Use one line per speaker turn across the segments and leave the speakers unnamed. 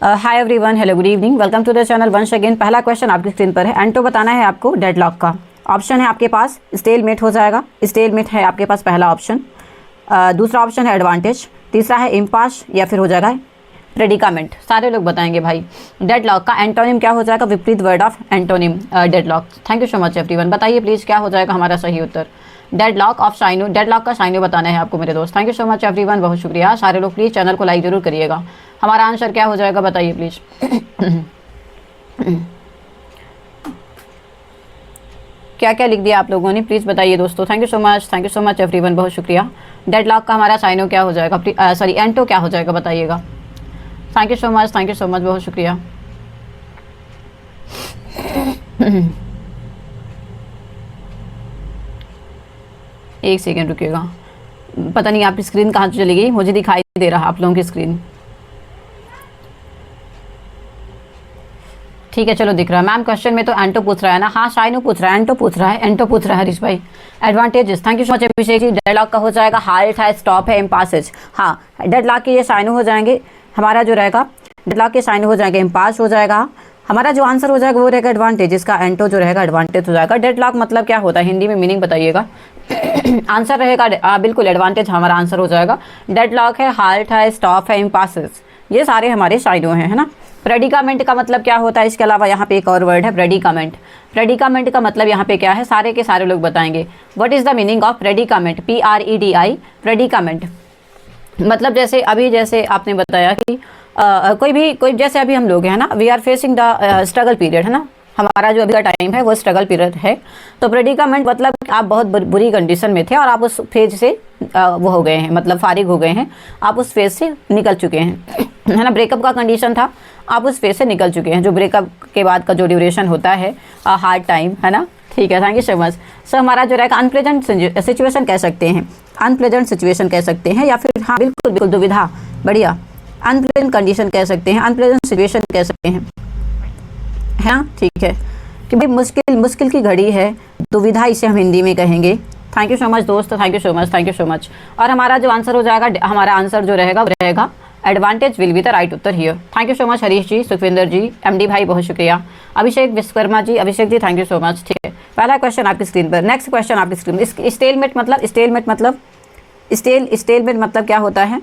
Hi everyone, hello good evening, welcome to the channel once again. पहला question आपकी screen पर है। एंटो बताना है आपको डेडलॉक का। ऑप्शन है आपके पास स्टेलमेट हो जाएगा, स्टेलमेट है आपके पास पहला ऑप्शन। दूसरा ऑप्शन है एडवांटेज, तीसरा है इम्पास या फिर हो जाएगा प्रेडिकामेंट। सारे लोग बताएंगे भाई डेडलॉक का एंटोनिम क्या हो जाएगा, विपरीत word of antonym deadlock. Thank you so much everyone. बताइए प्लीज़ क्या हो जाएगा हमारा सही उत्तर। डेडलॉक ऑफ साइनो, डेडलॉक का साइनो बताना है आपको मेरे दोस्त। Thank you so much everyone, बहुत शुक्रिया। सारे लोग प्लीज़ चैनल को लाइक जरूर करिएगा। हमारा आंसर क्या हो जाएगा बताइए प्लीज़। क्या क्या लिख दिया आप लोगों ने, प्लीज़ बताइए दोस्तों। Thank you so much everyone, बहुत शुक्रिया। डेडलॉक का हमारा साइनो क्या हो जाएगा, सॉरी एंटो क्या हो जाएगा बताइएगा। थैंक यू सो मच, बहुत शुक्रिया। एक सेकेंड रुकिएगा, पता नहीं आपकी स्क्रीन कहाँ चली गई, मुझे दिखाई नहीं दे रहा आप लोगों की स्क्रीन। ठीक है चलो दिख रहा है। मैम क्वेश्चन में तो एंटो पूछ रहा है ना। हाँ शाइनो पूछ रहा है, एंटो पूछ रहा है, एंटो पूछ रहा है हरीश भाई। Advantages, thank you so much Abhishek ji. Deadlock का हो जाएगा हाल्ट है, स्टॉप है, इम्पासेज। हाँ डेडलॉक के ये साइनो हो जाएंगे, हमारा जो रहेगा डेडलॉक के साइनो हो जाएंगे, इम्पास हो जाएगा। हमारा जो आंसर हो जाएगा वो रहेगा एडवांटेज, इसका एंटो जो रहेगा एडवांटेज हो जाएगा। डेडलॉक मतलब क्या होता है हिंदी में, मीनिंग बताइएगा। आंसर रहेगा बिल्कुल एडवांटेज हमारा आंसर हो जाएगा। डेडलॉक है, हाल्ट है, स्टॉप है, इम्पासेज, ये सारे हमारे साइनो हैं, है ना। प्रेडिकामेंट का मतलब क्या होता है, इसके अलावा यहाँ पे एक और वर्ड है प्रेडिकामेंट। प्रेडिकामेंट का मतलब यहाँ पे क्या है, सारे के सारे लोग बताएंगे। What is the meaning of predicament, PREDI, predicament मतलब जैसे आपने बताया कि कोई जैसे अभी हम लोग हैं ना, we are facing the struggle period, है ना। हमारा जो अभी का टाइम है वो स्ट्रगल पीरियड है। तो प्रेडिकामेंट मतलब आप बहुत बुरी कंडीशन में थे और आप उस फेज से वो हो गए हैं, मतलब फारिग हो गए हैं, आप उस फेज से निकल चुके हैं, है ना। ब्रेकअप का कंडीशन था, आप उस फेज से निकल चुके हैं, जो ब्रेकअप के बाद का जो ड्यूरेशन होता है, हार्ड टाइम, है ना। ठीक है, थैंक यू सो मच। सो हमारा जो रहेगा अनप्लेजेंट सिचुएशन कह सकते हैं, अनप्लेजेंट सिचुएशन कह सकते हैं, या फिर हाँ बिल्कुल दुविधा, बढ़िया, अनप्लेजेंट कंडीशन कह सकते हैं, अनप्लेजेंट सिचुएशन कह सकते हैं, है ना। ठीक है कि भाई मुश्किल की घड़ी है, दुविधा इसे हम हिंदी में कहेंगे। थैंक यू सो मच दोस्त, थैंक यू सो मच। और हमारा जो आंसर हो जाएगा, हमारा आंसर जो रहेगा वो रहेगा advantage will be the right उत्तर here. Thank you so much Harish ji, Sukhvinder ji, MD भाई बहुत शुक्रिया। Abhishek Vishwakarma ji, Abhishek ji thank you so much. ठीक है, पहला क्वेश्चन आपकी स्क्रीन पर। नेक्स्ट क्वेश्चन आपकी स्क्रीन पर। स्टेलमेट मतलब क्या होता है।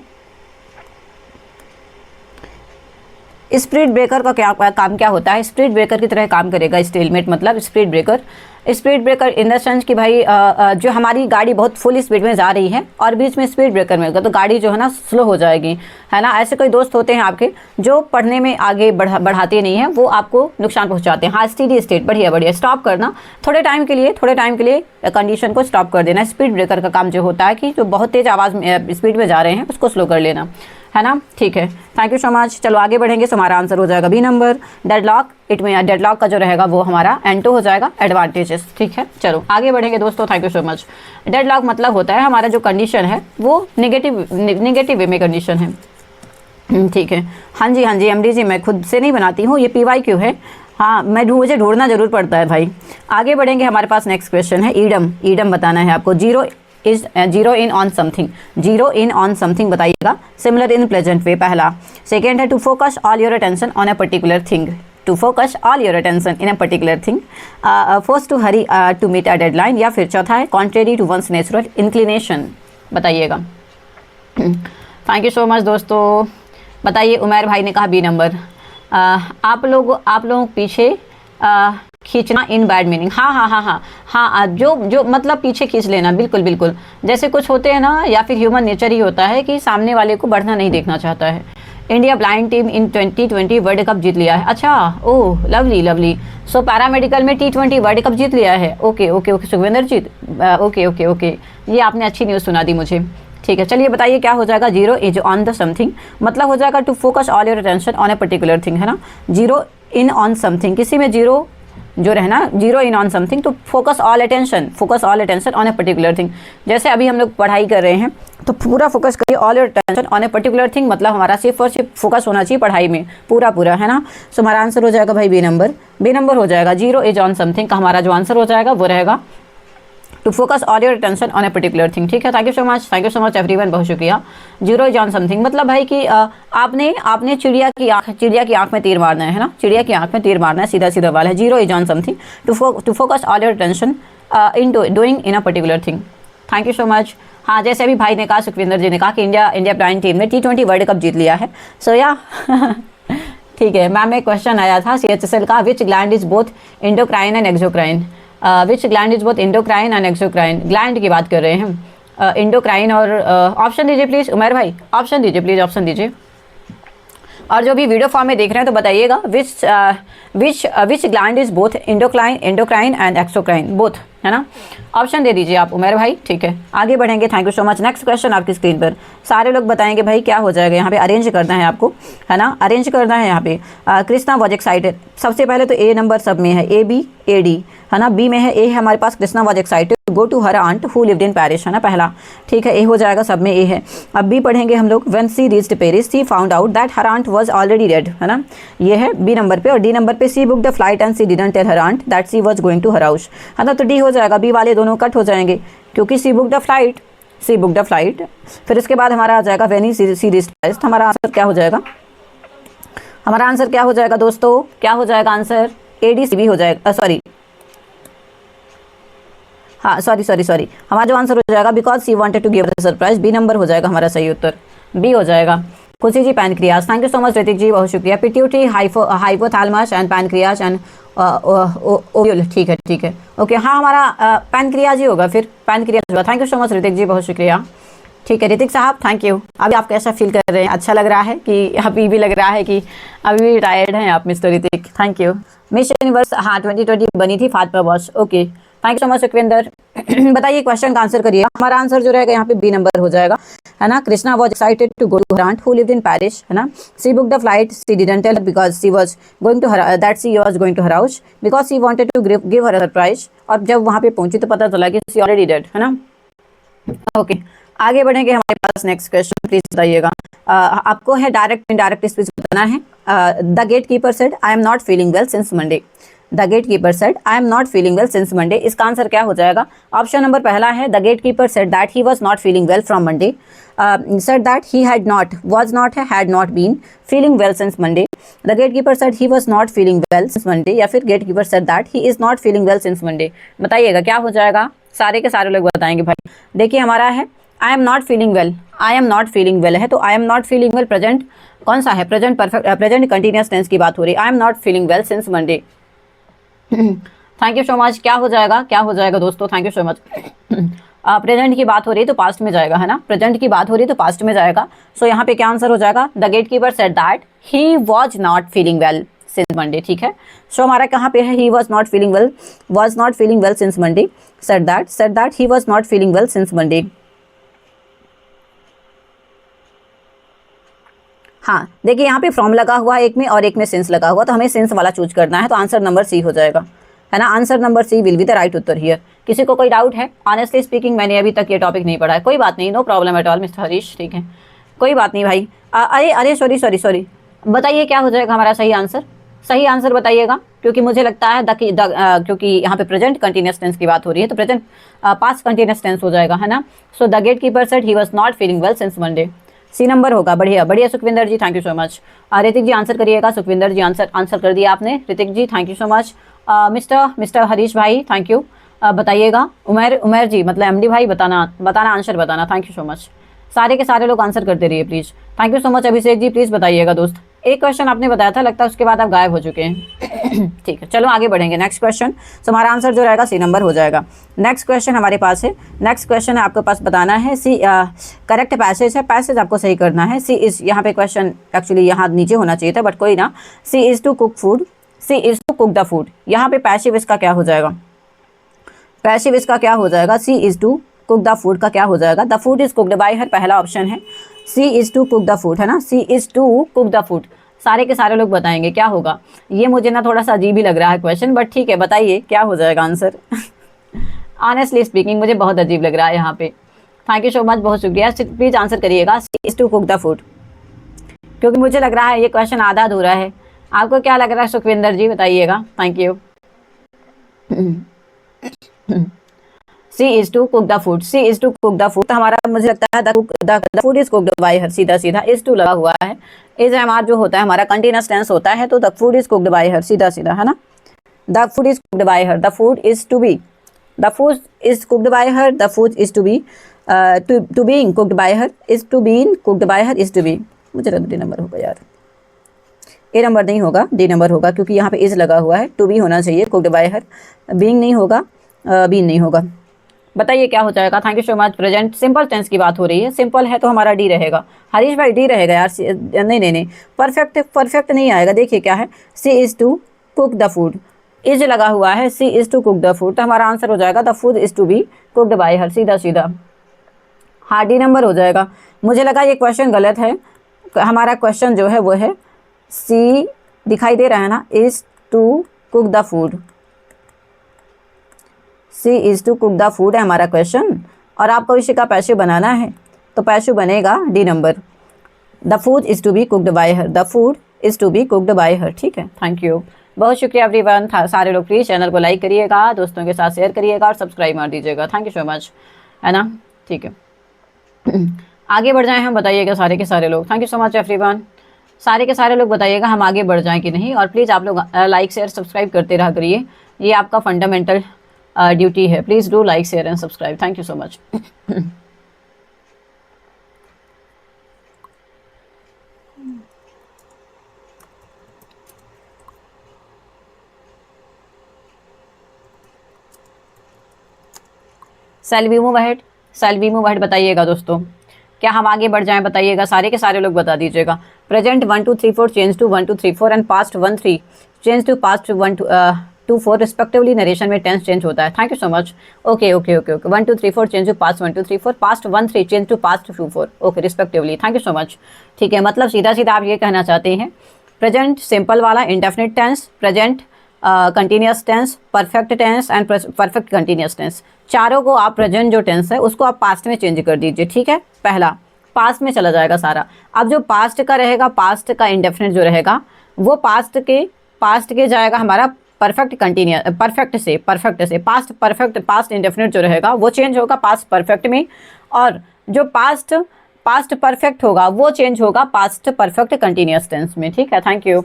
स्पीड ब्रेकर का क्या काम क्या होता है, स्पीड ब्रेकर की तरह काम करेगा स्टेलमेट मतलब। Speed breaker in the sense कि भाई जो हमारी गाड़ी बहुत फुल स्पीड में जा रही है और बीच में स्पीड ब्रेकर में होगा तो गाड़ी जो है ना स्लो हो जाएगी, है ना। ऐसे कोई दोस्त होते हैं आपके जो पढ़ने में आगे बढ़ाते नहीं है, वो आपको नुकसान पहुंचाते हैं। हाँ स्टेडी स्टेट, बढ़िया, स्टॉप करना थोड़े टाइम के लिए कंडीशन को स्टॉप कर देना। स्पीड ब्रेकर का काम जो होता है कि जो बहुत तेज आवाज़ में स्पीड में जा रहे हैं उसको स्लो कर लेना, है ना। ठीक है, थैंक यू सो मच। चलो आगे बढ़ेंगे। तो हमारा आंसर हो जाएगा B नंबर, डेडलॉक। डेडलॉक का जो रहेगा वो हमारा एंटो हो जाएगा, एडवांटेजेस। ठीक है, चलो आगे बढ़ेंगे दोस्तों। Thank you so much. Deadlock मतलब होता है हमारा जो कंडीशन है वो निगेटिव वे में कंडीशन है। ठीक है, हाँ जी MD जी, मैं खुद से नहीं बनाती हूँ, ये PYQ है। हाँ मुझे ढूंढना जरूर पड़ता है भाई। आगे बढ़ेंगे, हमारे पास नेक्स्ट क्वेश्चन है ईडम बताना है आपको। जीरो इन ऑन समथिंग बताइएगा। सिमिलर इन प्लेजेंट वे पहला। सेकेंड है to focus all your attention on a particular thing, to focus all your attention in a particular thing. Force to hurry to meet a deadline, या फिर चौथा है contrary to one's natural inclination बताइएगा। Thank you so much दोस्तों। बताइए, उमैर भाई ने कहा B नंबर। आप लोग पीछे खींचना इन बैड मीनिंग। हाँ जो मतलब पीछे खींच लेना, बिल्कुल। जैसे कुछ होते हैं ना, या फिर ह्यूमन नेचर ही होता है कि सामने वाले को बढ़ना नहीं देखना चाहता है। इंडिया ब्लाइंड टीम इन 2020 वर्ल्ड कप जीत लिया है। अच्छा, ओह लवली। सो पैरामेडिकल में T20 वर्ल्ड कप जीत लिया है। ओके सुखविंदर जी, ओके, ये आपने अच्छी न्यूज़ सुना दी मुझे। ठीक है, चलिए बताइए क्या हो जाएगा। Zero is on the something मतलब हो जाएगा to focus all your attention on a particular thing, है ना। जीरो इन ऑन समथिंग, किसी में जीरो जो रहना, जीरो इन ऑन समथिंग, तो focus all attention on a particular thing. जैसे अभी हम लोग पढ़ाई कर रहे हैं तो पूरा फोकस करिए, all your attention on a particular thing मतलब हमारा सिर्फ और सिर्फ फोकस होना चाहिए पढ़ाई में पूरा, है ना। सो हमारा आंसर हो जाएगा भाई B नंबर हो जाएगा। जीरो इज ऑन समथिंग का हमारा जो आंसर हो जाएगा वो रहेगा to focus all your attention on a particular thing. ठीक है, thank you so much everyone, बहुत शुक्रिया। जीरो इज ऑन समथिंग, मतलब भाई कि आपने चिड़िया की आंख में तीर मारना है ना, चिड़िया की आंख में तीर मारना है, सीधा सीधा वाला है। Zero is on something to focus all your attention in doing in a particular thing. Thank you so much. हाँ, जैसे अभी भाई ने कहा, सुखविंदर जी ने कहा कि इंडिया प्लान टीम ने T20 वर्ल्ड कप जीत लिया है। सो या ठीक है मैम, एक क्वेश्चन आया था CHSL का, विच gland is both endocrine and exocrine. Which gland is both endocrine and exocrine, gland की बात कर रहे हैं हम, इंडोक्राइन और ऑप्शन दीजिए प्लीज उमर भाई, ऑप्शन दीजिए प्लीज, ऑप्शन दीजिए। और जो भी वीडियो फॉर्म में देख रहे हैं तो बताइएगा विच gland is both endocrine and exocrine, both, है ना। ऑप्शन दे दीजिए आप उमर भाई। ठीक है, आगे बढ़ेंगे। Thank you so much. Next question आपकी स्क्रीन पर, सारे लोग बताएंगे भाई क्या हो जाएगा। यहाँ पे अरेंज करना है आपको, है ना, अरेंज करना है यहाँ पे। कृष्णा वॉज एक्साइटेड, सबसे पहले तो ए नंबर सब में है, ABAD, है ना। बी में है, ए है हमारे पास, Krishna was excited go to her aunt who lived in Paris, है ना, पहला। ठीक है, ए हो जाएगा, सब में ए है। अब बी पढ़ेंगे हम लोग, when she reached Paris she found out that her aunt was already dead, है ना, ये है बी नंबर पे। और डी नंबर पे, she book the flight and she didn't tell her aunt that she was going to her house, है ना। तो डी हो जाएगा, बी वाले दोनों कट हो जाएंगे क्योंकि सी बुक द फ्लाइट। फिर इसके बाद हमारा आ जाएगा when he she reached Paris. हमारा आंसर क्या हो जाएगा, हमारा आंसर क्या हो जाएगा दोस्तों, क्या हो जाएगा आंसर, ADCB हो जाएगा, सॉरी हमारा जो आंसर हो जाएगा, because she wanted to give the surprise, B number हो जाएगा हमारा सही उत्तर, बी हो जाएगा। Khushi ji pancreas, thank you so much Hrithik ji, बहुत शुक्रिया। Pituitary, hypothalamus and pancreas and ovule, ठीक है ओके। हाँ, हमारा पैनक्रियाज ही होगा, फिर पैनक्रियाज होगा। Thank you so much Hrithik ji, बहुत शुक्रिया। ठीक है ऋतिक साहब, थैंक यू। अभी आप कैसा फील कर रहे हैं, अच्छा लग रहा है कि अभी भी लग रहा है कि अभी भी टायर्ड हैं आप mister Hrithik, thank you. Miss universe, हाँ 2020 बनी थी Fatima Bosch, okay thank you so much Sukhwinder. बताइए क्वेश्चन का आंसर करिए। हमारा आंसर जो रहेगा यहाँ पे बी नंबर हो जाएगा, है ना। Krishna was excited to go to her aunt who lived in Paris, है ना। She book the flight she didn't tell because she was going to her that she was going to her house because she wanted to give her surprise. और जब वहाँ पे पहुंची तो पता चला कि सी ऑलरेडी डेड, है ना। ओके आगे बढ़ेंगे, हमारे पास नेक्स्ट क्वेश्चन प्लीज बताइएगा। आपको है डायरेक्ट इनडायरेक्ट स्पीच बताना है। The gatekeeper said I am not feeling well since Monday. The gatekeeper said I am not feeling well since Monday, इसका आंसर क्या हो जाएगा। ऑप्शन नंबर पहला है, the gatekeeper said that he was not feeling well from Monday, said that he had not, was not है, had not been feeling well since Monday. The gatekeeper said he was not feeling well since Monday, या फिर gatekeeper said that he is not feeling well since Monday. बताइएगा क्या हो जाएगा, सारे के सारे लोग बताएंगे भाई। देखिए हमारा है I am not feeling well, I am not feeling well है, तो I am not feeling well present कौन सा है, present perfect, present continuous tense की बात हो रही है। I am not feeling well since Monday. Thank you so much. क्या हो जाएगा दोस्तों, thank you so much. Present की बात हो रही है तो पास्ट में जाएगा, है ना, प्रेजेंट की बात हो रही है तो पास्ट में जाएगा। सो यहाँ पे क्या आंसर हो जाएगा, the gatekeeper said that he was not feeling well since Monday, ठीक है। सो हमारा कहाँ पे है, he was not feeling well since Monday, said that he was not feeling well since Monday. हाँ देखिए यहाँ पे फ्रॉम लगा हुआ है एक में और एक में सिंस लगा हुआ, तो हमें सिंस वाला चूज करना है, तो आंसर नंबर सी हो जाएगा, है ना। Answer number C will be the right उत्तर हियर। किसी को कोई डाउट है? ऑनेस्टली स्पीकिंग मैंने अभी तक ये टॉपिक नहीं पढ़ा है, कोई बात नहीं, no problem at all mister Harish, ठीक है कोई बात नहीं भाई। अरे सॉरी बताइए क्या हो जाएगा हमारा सही आंसर, सही आंसर बताइएगा, क्योंकि मुझे लगता है क्योंकि यहाँ पे प्रेजेंट कंटिन्यूअस टेंस की बात हो रही है तो प्रेजेंट पास्ट कंटिन्यूअस टेंस हो जाएगा, है ना। So the gatekeeper said he was not feeling well since Monday, C number होगा। बढ़िया Sukhvinder ji, thank you so much. Hrithik ji answer करिएगा। सुखविंदर जी आंसर कर दिया आपने। Hrithik ji thank you so much. Mister Harish भाई थैंक यू, बताइएगा। उमर जी मतलब एमडी भाई बताना आंसर बताना, थैंक यू सो मच। सारे के सारे लोग आंसर करते रहिए please, thank you so much. Abhishek ji please बताइएगा दोस्त, एक क्वेश्चन आपने बताया था, लगता है उसके बाद आप गायब हो चुके हैं। ठीक है चलो आगे बढ़ेंगे, नेक्स्ट क्वेश्चन। तो हमारा आंसर जो रहेगा सी नंबर हो जाएगा। नेक्स्ट क्वेश्चन हमारे पास है, नेक्स्ट क्वेश्चन आपके पास बताना है सी करेक्ट पैसेज है, पैसेज आपको सही करना है। सी इज, यहाँ पे क्वेश्चन एक्चुअली यहाँ नीचे होना चाहिए था बट कोई ना। She is to cook food, she is to cook the food, यहाँ पे पैसिव इसका क्या हो जाएगा, पैसिव इसका क्या हो जाएगा, she is to cook the food का क्या हो जाएगा, the food is cooked by her, पहला ऑप्शन है। She is to cook the food, है ना, she is to cook the food. सारे के सारे लोग बताएंगे क्या होगा। ये मुझे ना थोड़ा सा अजीब ही लग रहा है क्वेश्चन, बट ठीक है बताइए क्या हो जाएगा आंसर। ऑनेस्टली स्पीकिंग मुझे बहुत अजीब लग रहा है यहाँ पे। थैंक यू सो मच, बहुत शुक्रिया। प्लीज आंसर करिएगा, she is to cook the food, क्योंकि मुझे लग रहा है ये क्वेश्चन आधा अधूरा है। आपको क्या लग रहा है सुखविंदर जी, बताइएगा। Thank you. She is to cook the food, she is to cook the food. हमारा मुझे लगता है the food is cooked by her, सीधा सीधा इज टू लगा हुआ है। इज हमारा जो होता है हमारा कंटीन्यूअस टेंस होता है, तो the food is cooked by her, सीधा सीधा है ना। The food is cooked by her, the food is to be, the food is cooked by her, the food is to be, to being cooked by her, is to been cooked by her, is to be. मुझे लग D number होगा यार, ए number नहीं होगा, D number होगा, क्योंकि यहाँ पे इज लगा हुआ है, टू बी होना चाहिए कुक्ड बाय हर, बीइंग नहीं होगा, बीन नहीं होगा। बताइए क्या हो जाएगा। Thank you so much. Present simple tense की बात हो रही है, सिंपल है तो हमारा डी रहेगा। हरीश भाई डी रहेगा यार, नहीं नहीं नहीं, परफेक्ट परफेक्ट नहीं आएगा। देखिए क्या है, she is to cook the food, is लगा हुआ है, she is to cook the food, तो हमारा आंसर हो जाएगा the food is to be cooked by her, सीधा सीधा। हाँ डी नंबर हो जाएगा। मुझे लगा ये क्वेश्चन गलत है, हमारा क्वेश्चन जो है वो है सी, दिखाई दे रहा है ना, is to cook the food, she is to cook the food है हमारा क्वेश्चन। और आपको इसी का पैशू बनाना है, तो पैशू बनेगा D number, the food is to be cooked by her, the food is to be cooked by her. ठीक है, थैंक यू, बहुत शुक्रिया एवरीवन। सारे लोग प्लीज़ चैनल को लाइक करिएगा, दोस्तों के साथ शेयर करिएगा और सब्सक्राइब मार दीजिएगा। थैंक यू सो मच, है ना। ठीक है, आगे बढ़ जाएं हम, बताइएगा सारे के सारे लोग। Thank you so much everyone, सारे के सारे लोग बताइएगा हम आगे बढ़ जाएं कि नहीं। और प्लीज़ आप लोग लाइक शेयर सब्सक्राइब करते रहा करिए, ये आपका फंडामेंटल ड्यूटी है। Please do like share and subscribe. Thank you so much. Shall we move ahead, shall we move ahead बताइएगा दोस्तों, क्या हम आगे बढ़ जाएं, बताइएगा सारे के सारे लोग बता दीजिएगा। Present 1 2 3 4 change to 1 2 3 4 and past 1 3 change to past 1 2 4 respectively. Narration में टेंस चेंज होता है। Thank you so much. Okay okay okay okay, 1 2 3 4 change to past 1 2 3 4, past 1 3 change to past 2 4, okay respectively. Thank you so much. ठीक है, मतलब सीधा सीधा आप ये कहना चाहते हैं प्रेजेंट सिंपल वाला indefinite tense, present continuous tense, perfect tense and perfect continuous tense, चारों को आप प्रेजेंट जो टेंस है उसको आप पास्ट में चेंज कर दीजिए। ठीक है, पहला पास्ट में चला जाएगा सारा। अब जो पास्ट का रहेगा, पास्ट का इंडेफिनिट जो रहेगा वो पास्ट के जाएगा हमारा परफेक्ट कंटिन्यूअस, परफेक्ट से पास्ट, परफेक्ट पास्ट इंडेफिनिट जो रहेगा वो चेंज होगा पास्ट परफेक्ट में, और जो पास्ट परफेक्ट होगा वो चेंज होगा पास्ट परफेक्ट कंटिन्यूअस टेंस में। ठीक है, thank you,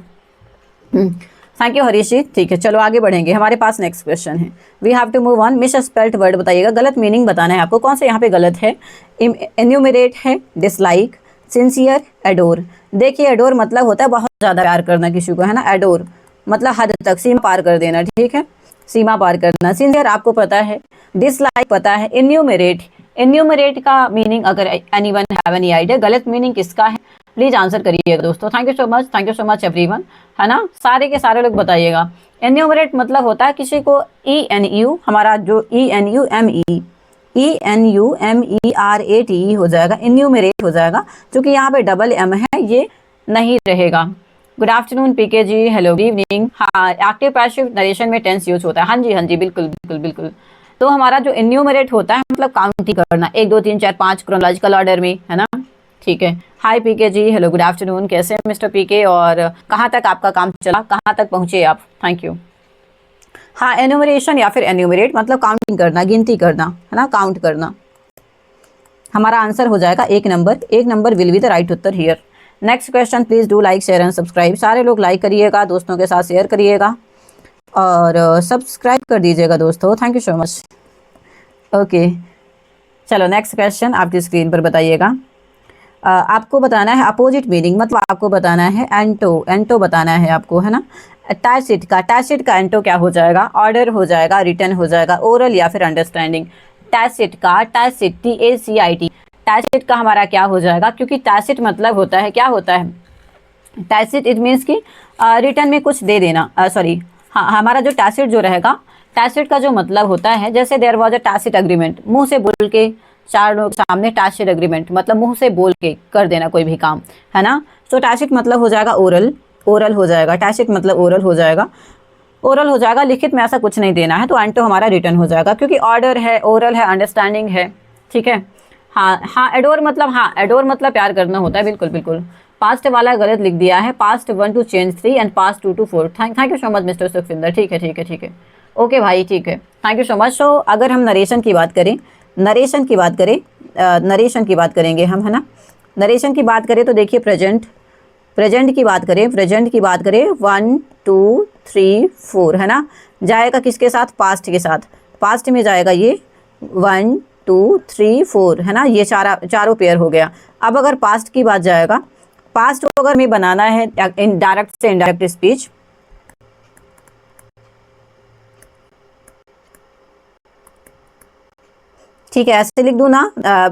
thank you Harish ji. ठीक है, चलो आगे बढ़ेंगे, हमारे पास नेक्स्ट क्वेश्चन है। We have to move on. Misspelt word बताइएगा, गलत मीनिंग बताना है आपको, कौन से यहाँ पे गलत है। एन्यूमरेट है, डिसलाइक, सिंसियर, एडोर। देखिए एडोर मतलब होता है बहुत ज़्यादा प्यार करना किसी को, है ना। एडोर मतलब हद तक, सीमा पार कर देना। ठीक है, सीमा पार करना। सिंसियर आपको पता है, डिसलाइक पता है। एन्यूमरेट का मीनिंग अगर एनीवन हैव एनी आइडिया, गलत मीनिंग किसका है, प्लीज आंसर करिएगा दोस्तों। Thank you so much everyone, है ना। सारे के सारे लोग बताइएगा। एन्यूमरेट मतलब होता है किसी को ENU, हमारा जो ENUMERATE हो जाएगा, एन्यूमरेट हो जाएगा, क्योंकि यहाँ पे डबल M है, ये नहीं रहेगा। गुड आफ्टरनून पीके जी, हेलो गुड इवनिंग। हाँ, एक्टिव पैसिव नरेशन में टेंस यूज होता है। हाँ जी बिल्कुल बिल्कुल बिल्कुल। तो हमारा जो एन्यूमरेट होता है मतलब काउंटिंग करना, 1 2 3 4 5 क्रोनोलॉजिकल ऑर्डर में, है ना। ठीक है, हाय पीके जी, हेलो गुड आफ्टरनून, कैसे हैं मिस्टर पीके, और कहाँ तक आपका काम चला, कहाँ तक पहुँचे आप। Thank you. हाँ, एन्यूमरेशन या फिर एन्यूमरेट मतलब काउंटिंग करना, गिनती करना, है ना, काउंट करना। हमारा आंसर हो जाएगा 1 number. 1 number will be the right उत्तर here. Next question, please do like share and subscribe. सारे लोग लाइक करिएगा, दोस्तों के साथ शेयर करिएगा और सब्सक्राइब कर दीजिएगा दोस्तों। Thank you so much. Okay, चलो नेक्स्ट क्वेश्चन आपकी स्क्रीन पर बताइएगा। आपको बताना है अपोजिट मीनिंग, मतलब आपको बताना है एंटो बताना है आपको, है ना। टैसिट का एंटो क्या हो जाएगा, ऑर्डर हो जाएगा, रिटर्न हो जाएगा, ओरल या फिर अंडरस्टैंडिंग। टैसिट TACIT, टैसिट का हमारा क्या हो जाएगा, क्योंकि टैसिट मतलब होता है, क्या होता है टैसिट, इट मीन्स कि रिटर्न में कुछ दे देना। सॉरी, हाँ, हमारा जो टैसिट जो रहेगा, टैसिट का जो मतलब होता है, जैसे there was a tacit agreement, मुंह से बोल के 4 लोग सामने टैसिट एग्रीमेंट मतलब मुंह से बोल के कर देना कोई भी काम, है ना। तो टैसिट मतलब हो जाएगा ओरल हो जाएगा, टैसिट मतलब ओरल हो जाएगा, लिखित में ऐसा कुछ नहीं देना है, तो एंटो हमारा रिटर्न हो जाएगा, क्योंकि ऑर्डर है, ओरल है, अंडरस्टैंडिंग है। ठीक है, हाँ, एडोर मतलब प्यार करना होता है, बिल्कुल बिल्कुल। पास्ट वाला गलत लिख दिया है, past 1 2 change 3 and past 2 2 4। Thank you so much mister Sukhwinder. ठीक है। ओके भाई, ठीक है, thank you so much. So अगर हम नरेशन की बात करें, नरेशन की बात करेंगे हम, है ना। नरेशन की बात करें तो देखिए प्रेजेंट की बात करें, 1 2 3 4, है ना। जाएगा किसके साथ? पास्ट के साथ। पास्ट में जाएगा ये 1 2 3 4, है ना। ये चारों पेयर हो गया। अब अगर पास्ट की बात जाएगा, पास्ट को अगर हमें बनाना है डायरेक्ट से इनडायरेक्ट स्पीच, ठीक है, ऐसे लिख दूँ ना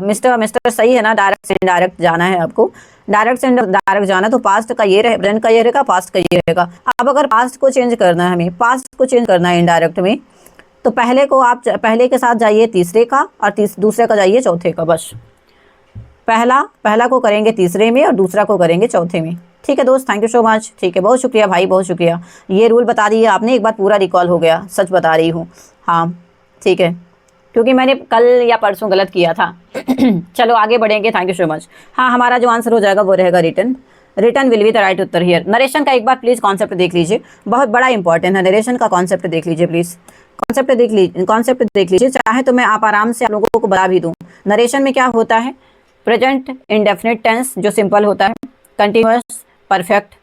मिस्टर सही है ना। डायरेक्ट से इनडायरेक्ट जाना है आपको, डायरेक्ट से डायरेक्ट जाना, तो पास्ट का ये रहे, प्रेजेंट का ये रहेगा, पास्ट का ये रहेगा। अब अगर पास्ट को चेंज करना है, हमें पास्ट को चेंज करना है इनडायरेक्ट में, तो पहले के साथ जाइए तीसरे का, और दूसरे का जाइए चौथे का। बस पहला को करेंगे तीसरे में और दूसरा को करेंगे चौथे में। ठीक है दोस्त, थैंक यू सो मच। ठीक है, बहुत शुक्रिया भाई, बहुत शुक्रिया। ये रूल बता दिए आपने, एक बार पूरा रिकॉल हो गया, सच बता रही हूँ। हाँ ठीक है, क्योंकि मैंने कल या परसों गलत किया था। चलो आगे बढ़ेंगे, थैंक यू सो मच। हाँ, हमारा जो आंसर हो जाएगा वो रहेगा return will be the right उत्तर हियर। नरेशन का एक बार प्लीज़ कॉन्सेप्ट देख लीजिए, बहुत बड़ा इंपॉर्टेंट है। नरेशन का कॉन्सेप्ट देख लीजिए प्लीज़, कॉन्सेप्ट देख लीजिए। चाहे तो मैं आप आराम से आप लोगों को बता भी दूँ। नरेशन में क्या होता है? प्रेजेंट इंडेफिनिट टेंस जो सिंपल होता है, कंटिन्यूअस, परफेक्ट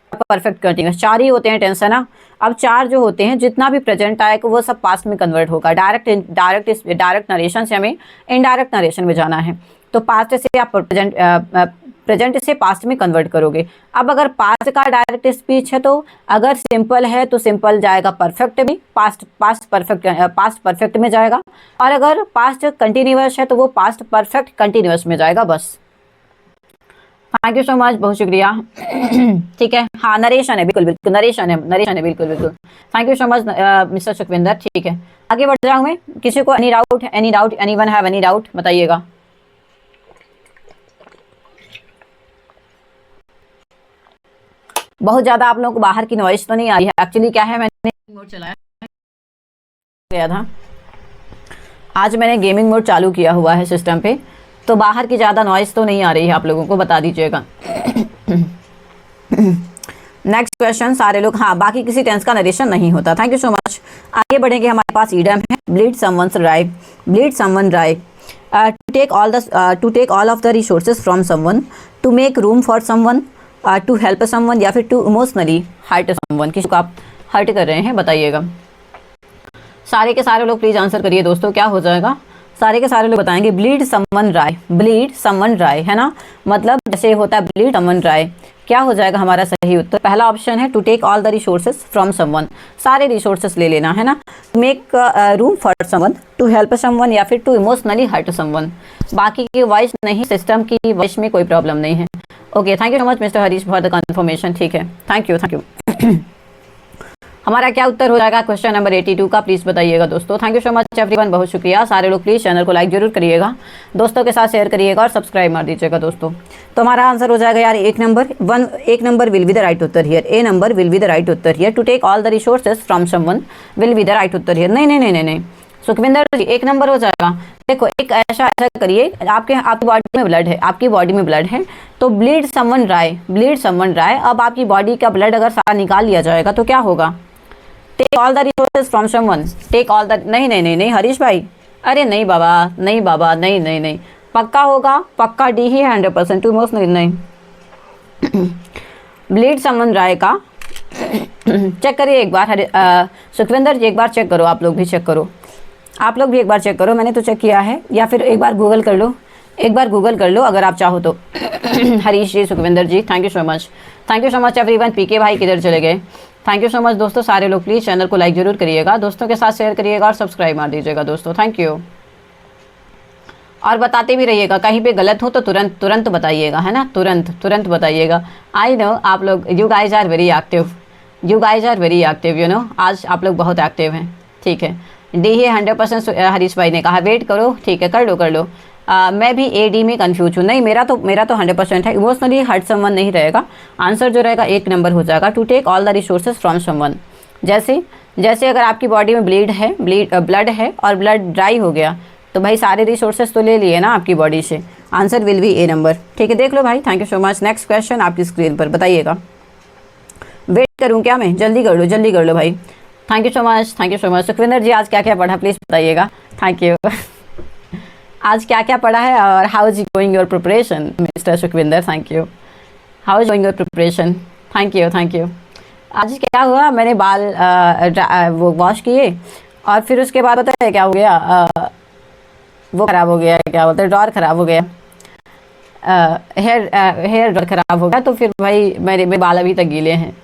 कंटिन्यूअस, 4 ही होते हैं टेंस, है ना। अब 4 जो होते हैं, जितना भी प्रेजेंट आएगा वो सब पास्ट में कन्वर्ट होगा। डायरेक्ट नरेशन से हमें इनडायरेक्ट नरेशन में जाना है, तो पास्ट से आप प्रेजेंट से पास्ट में कन्वर्ट करोगे। अब अगर पास्ट का डायरेक्ट स्पीच है, तो अगर सिंपल है तो सिंपल जाएगा परफेक्ट में, पास्ट परफेक्ट में जाएगा, और अगर पास्ट कंटिन्यूअस है तो वो पास्ट परफेक्ट कंटिन्यूअस में जाएगा। बस, थैंक यू सो मच, बहुत शुक्रिया। ठीक है, हाँ नरेशन है, बिल्कुल नरेशन है, बिल्कुल। Thank you so much mister Sukhwinder. ठीक है, आगे बढ़ जाऊँ मैं। किसी को any doubt, anyone have any doubt, बताइएगा। बहुत ज़्यादा आप लोगों को बाहर की नॉइज तो नहीं आ रही है? एक्चुअली क्या है, मैंने मोड चलाया गया था आज, मैंने गेमिंग मोड चालू किया हुआ है सिस्टम पे, तो बाहर की ज़्यादा नॉइज़ तो नहीं आ रही है आप लोगों को, बता दीजिएगा। नेक्स्ट क्वेश्चन, सारे लोग, हाँ बाकी किसी टेंस का नरेशन नहीं होता। Thank you so much. आगे बढ़ेंगे, हमारे पास ईडम है, bleed someone dry, to take all of the resources from someone, to make room for someone, to help someone, या फिर टू इमोशनली हर्ट समवन। किसी को आप हर्ट कर रहे हैं, बताइएगा। सारे के सारे लोग प्लीज़ आंसर करिए दोस्तों, क्या हो जाएगा? सारे के सारे लोग बताएंगे ब्लीड समवन ड्राई, है ना। मतलब जैसे होता है ब्लीड समवन ड्राई, क्या हो जाएगा हमारा सही उत्तर? पहला ऑप्शन है to take all the resources from someone, सारे रिसोर्सेज ले लेना, है ना। Make room for someone, to help someone, या फिर टू इमोशनली हर्ट समवन। बाकी की वॉइस नहीं, सिस्टम की वॉइस में कोई प्रॉब्लम नहीं है। Okay, thank you so much mister Harish for the confirmation. ठीक है, थैंक यू। हमारा क्या उत्तर हो जाएगा क्वेश्चन नंबर 82 का, प्लीज़ बताइएगा दोस्तों। Thank you so much everyone, बहुत शुक्रिया। सारे लोग प्लीज़ चैनल को लाइक जरूर करिएगा, दोस्तों के साथ शेयर करिएगा और सब्सक्राइब मार दीजिएगा दोस्तों। तो हमारा आंसर हो जाएगा यार एक नंबर विल बी द राइट उत्तर here. A number will be the right उत्तर here. To take all the resources from someone will be the right उत्तर हियर। नहीं सुखविंदर जी, एक नंबर हो जाएगा। देखो, एक ऐसा करिए, आपकी बॉडी में ब्लड है, तो ब्लीड समवन ड्राई। अब आपकी बॉडी का ब्लड अगर सारा निकाल लिया जाएगा तो क्या होगा? Take all the resources from someone, take all the, नहीं हरीश भाई, अरे नहीं बाबा, नहीं, पक्का होगा, पक्का डी ही है 100%। टू इमोशनल नहीं, ब्लीड समवन ड्राई का चेक करिए एक बार। सुखविंदर जी एक बार चेक करो, आप लोग भी चेक करो, एक बार चेक करो। मैंने तो चेक किया है, या फिर एक बार गूगल कर लो अगर आप चाहो तो। Harish ji, Sukhvinder ji, thank you so much everyone. PK भाई किधर चले गए? थैंक यू सो मच दोस्तों। सारे लोग प्लीज़ चैनल को लाइक जरूर करिएगा, दोस्तों के साथ शेयर करिएगा और सब्सक्राइब मार दीजिएगा दोस्तों। Thank you. और बताते भी रहिएगा, कहीं पे गलत हो तो तुरंत बताइएगा, है ना। तुरंत बताइएगा। आई नो आप लोग, you guys are very active, you know. आज आप लोग बहुत एक्टिव हैं। ठीक है, डी है 100%। हरीश भाई ने कहा वेट करो, ठीक है, कर लो। मैं भी ए डी में कंफ्यूज हूँ। नहीं, मेरा तो 100% है। इमोशनली हर्ट समवन नहीं रहेगा, आंसर जो रहेगा एक नंबर हो जाएगा। To take all the resources from someone, जैसे अगर आपकी बॉडी में ब्लड है और ब्लड ड्राई हो गया, तो भाई सारे रिसोर्सेज तो ले लिए ना आपकी बॉडी से, answer will be A number. ठीक है, देख लो भाई, thank you so much. Next question आपकी स्क्रीन पर, बताइएगा। वेट करूँ क्या मैं? जल्दी कर लो भाई। Thank you so much Sukhvinder ji. आज क्या क्या पढ़ा प्लीज़ बताइएगा। Thank you. आज क्या क्या पढ़ा है और how is going your preparation mister Sukhvinder. Thank you. How is going your preparation. Thank you thank you. आज क्या हुआ, मैंने बाल वो वॉश किए और फिर उसके बाद पता है क्या हो गया, वो ख़राब हो गया, क्या बोलते हैं, ड्रॉर ख़राब हो गया, हेयर ड्रॉर ख़राब हो गया। तो फिर भाई मेरे बाल अभी तक गीले हैं।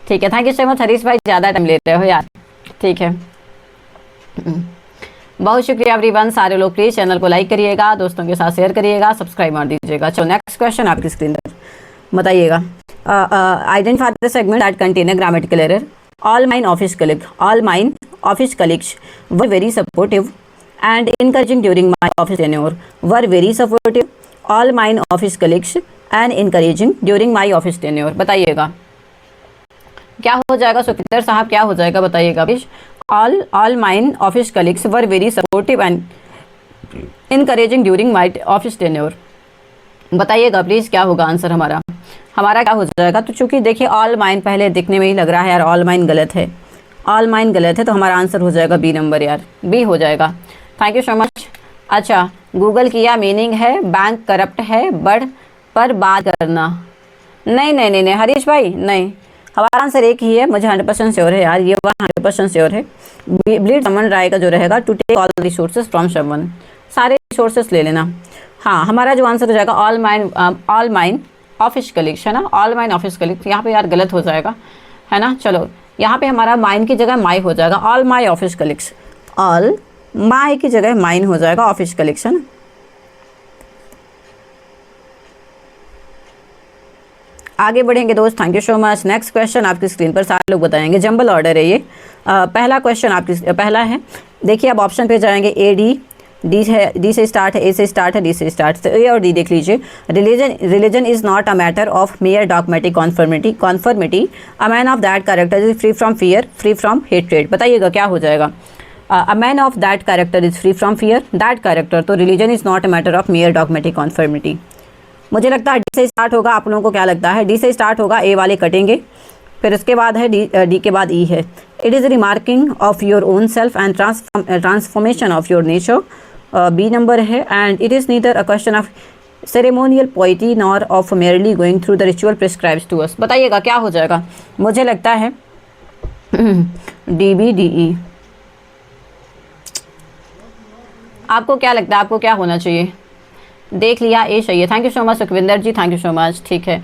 ठीक है, thank you so much Harish भाई, ज़्यादा टाइम लेते हो यार। ठीक है, बहुत शुक्रिया एवरीवन। सारे लोग प्लीज़ चैनल को लाइक करिएगा, दोस्तों के साथ शेयर करिएगा, सब्सक्राइब मार दीजिएगा। चलो नेक्स्ट क्वेश्चन आपकी स्क्रीन पर बताइएगा। Identify the segment that contain a grammatical error. All mine office colleagues were very supportive and encouraging during my office tenure. Were very supportive. All mine office colleagues and encouraging during my office tenure. बताइएगा क्या हो जाएगा सुखविंदर साहब, क्या हो जाएगा बताइएगा please. all mine office colleagues were very supportive and encouraging during my office tenure. बताइएगा प्लीज क्या होगा आंसर हमारा क्या हो जाएगा। तो चूंकि देखिए ऑल माइन पहले दिखने में ही लग रहा है यार ऑल माइन गलत है, ऑल माइन गलत है, तो हमारा आंसर हो जाएगा बी नंबर यार, बी हो जाएगा। Thank you so much. अच्छा, गूगल किया मीनिंग है बैंक करप्ट है पर बात करना। नहीं हरीश भाई, नहीं, हमारा आंसर एक ही है, मुझे 100% श्योर है यार, ये 100% श्योर है। ब्लीड समन राय का जो रहेगा to take all resources from someone, सारे रिसोर्सेज ले लेना। हाँ, हमारा जो आंसर हो जाएगा ऑल माइन ऑफिस कलीग्स है ना, ऑल माइन ऑफिस कलीग्स। यहाँ पे यार गलत हो जाएगा है ना। चलो यहाँ पे हमारा माइन की जगह माई हो जाएगा, all my office colleagues, all my की जगह माइन हो जाएगा ऑफिस कलेक्शन। आगे बढ़ेंगे दोस्त, thank you so much. Next question आपकी स्क्रीन पर सारे लोग बताएंगे, जंबल ऑर्डर है ये। पहला क्वेश्चन आपकी पहला है, देखिए आप ऑप्शन पे जाएंगे, ए डी है, डी से स्टार्ट है, ए से स्टार्ट है, डी से स्टार्ट, तो ए और डी देख लीजिए। Religion is not a matter of mere dogmatic conformity, a man of that character is free from fear, free from hatred. बताइएगा क्या हो जाएगा। A man of that character is free from fear. That character, तो religion is not a matter of mere dogmatic conformity. मुझे लगता है D से start होगा, आप लोगों को क्या लगता है। डी से स्टार्ट होगा, ए वाले कटेंगे, फिर उसके बाद है डी के बाद ई है। It is remarking of your own self and transformation of your nature, B number है। And it is neither a question of ceremonial piety nor of merely going through the ritual prescribes to us. बताइएगा क्या हो जाएगा। मुझे लगता है D B D E. आपको क्या लगता है, आपको क्या होना चाहिए। देख लिया, ए चाहिए। Thank you so much Sukhvinder ji, thank you so much. ठीक है,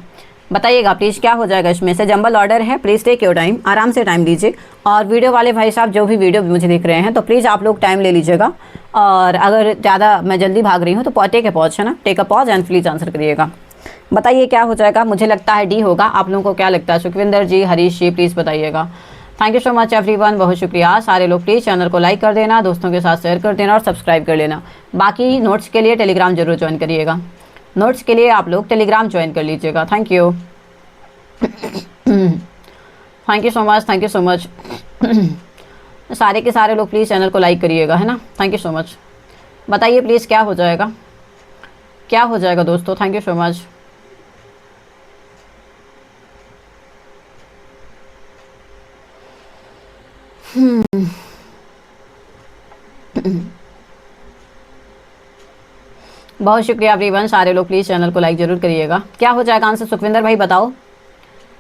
बताइएगा प्लीज़ क्या हो जाएगा इसमें से। जंबल ऑर्डर है, प्लीज़ टेक योर टाइम, आराम से टाइम लीजिए। और वीडियो वाले भाई साहब जो भी वीडियो मुझे देख रहे हैं, तो प्लीज़ आप लोग टाइम ले लीजिएगा। और अगर ज़्यादा मैं जल्दी भाग रही हूँ तो टेक ए पॉज है ना, take a pause and please answer करिएगा। बताइए क्या हो जाएगा। मुझे लगता है डी होगा, आप लोगों को क्या लगता है। सुखविंदर जी, हरीश जी, प्लीज़ बताइएगा। Thank you so much everyone, बहुत शुक्रिया। सारे लोग प्लीज़ चैनल को लाइक कर देना, दोस्तों के साथ शेयर कर देना और सब्सक्राइब कर लेना। बाकी नोट्स के लिए टेलीग्राम जरूर ज्वाइन करिएगा, नोट्स के लिए आप लोग टेलीग्राम ज्वाइन कर लीजिएगा। Thank you thank you so much, thank you so much. सारे के सारे लोग प्लीज़ चैनल को लाइक करिएगा है ना। Thank you so much. बताइए प्लीज़ क्या हो जाएगा, क्या हो जाएगा दोस्तों। Thank you so much. बहुत शुक्रिया एवरीवन, सारे लोग प्लीज़ चैनल को लाइक जरूर करिएगा। क्या हो जाएगा आंसर सुखविंदर भाई, बताओ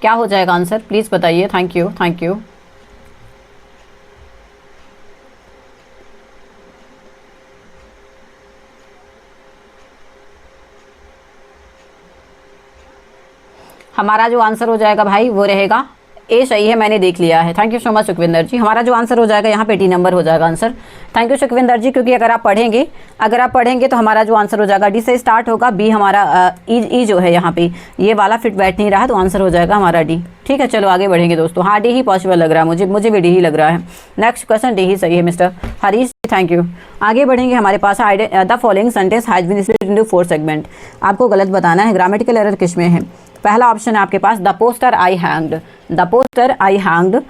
क्या हो जाएगा आंसर, प्लीज़ बताइए। Thank you thank you. हमारा जो आंसर हो जाएगा भाई वो रहेगा ए सही है, मैंने देख लिया है। Thank you so much Sukhvinder ji. हमारा जो आंसर हो जाएगा यहाँ पे डी नंबर हो जाएगा आंसर। थैंक यू सुखविंदर जी, क्योंकि अगर आप पढ़ेंगे तो हमारा जो आंसर हो जाएगा डी से स्टार्ट होगा, बी हमारा ई जो है यहाँ पे ये वाला फिट बैठ नहीं रहा, तो आंसर हो जाएगा हमारा डी। ठीक है, चलो आगे बढ़ेंगे दोस्तों। हाँ, डी ही पॉसिबल लग रहा है मुझे भी डी ही लग रहा है। नेक्स्ट क्वेश्चन डी ही सही है मिस्टर हरीश, थैंक यू। आगे बढ़ेंगे, हमारे पास the following sentence has been split into 4 segment. आपको गलत बताना है, ग्रामेटिकल एरर किस में है। पहला ऑप्शन है आपके पास, the poster I hanged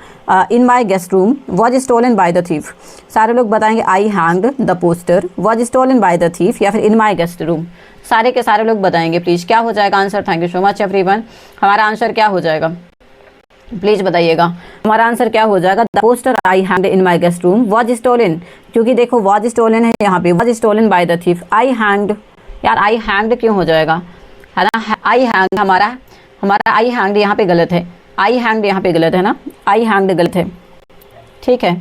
in my guest room was stolen by the thief. सारे लोग बताएंगे I hanged the poster was stolen by the thief या फिर इन माई गेस्ट रूम। सारे के सारे लोग बताएंगे प्लीज़ क्या हो जाएगा answer. Thank you so much everyone. हमारा आंसर क्या हो जाएगा, प्लीज बताइएगा। हमारा आंसर क्या हो जाएगा? The poster I hanged in my guest room was stolen, क्योंकि देखो वॉज स्टोलन है यहाँ पे, was stolen by the thief. I hanged, यार आई हैंग्ड क्यों हो जाएगा, है ना? आई हैंग्ड हमारा आई हैंग्ड यहाँ पे गलत है, आई हैंग्ड यहाँ पे गलत है ना, आई हैंग्ड गलत है, ठीक है।